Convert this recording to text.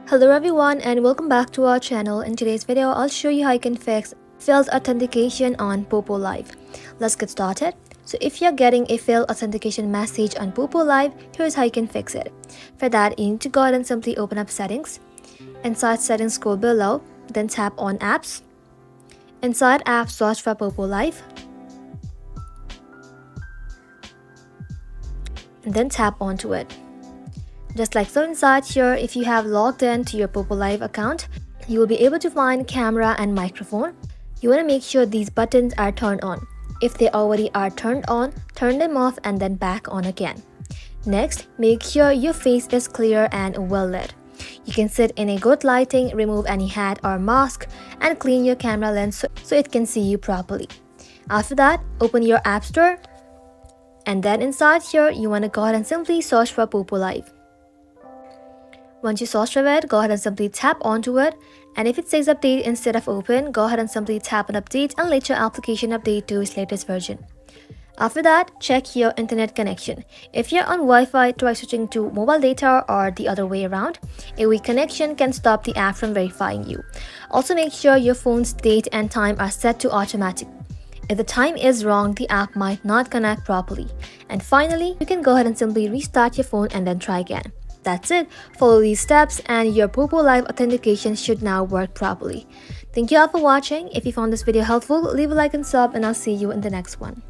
Hello everyone and welcome back to our channel. In today's video, I'll show you how you can fix failed authentication on Poppo Live. Let's get started. So if you're getting a failed authentication message on Poppo Live, here's how you can fix it. For that, you need to go ahead and simply open up settings. Inside settings, scroll below, then tap on apps. Inside apps, search for Poppo Live. And then tap onto it. Just like so, inside here, if you have logged in to your Poppo Live account, you will be able to find camera and microphone. You want to make sure these buttons are turned on. If they already are turned on, turn them off and then back on again. Next, make sure your face is clear and well lit. You can sit in a good lighting, remove any hat or mask, and clean your camera lens so it can see you properly. After that, open your App Store, and then inside here, you want to go ahead and simply search for Poppo Live. Once you search for it, go ahead and simply tap onto it, and if it says update instead of open, go ahead and simply tap on update and let your application update to its latest version. After that, check your internet connection. If you're on Wi-Fi, try switching to mobile data or the other way around. A weak connection can stop the app from verifying you. Also, make sure your phone's date and time are set to automatic. If the time is wrong, the app might not connect properly. And finally, you can go ahead and simply restart your phone and then try again. That's it. Follow these steps and your Poppo Live authentication should now work properly. Thank you all for watching. If you found this video helpful, leave a like and sub, and I'll see you in the next one.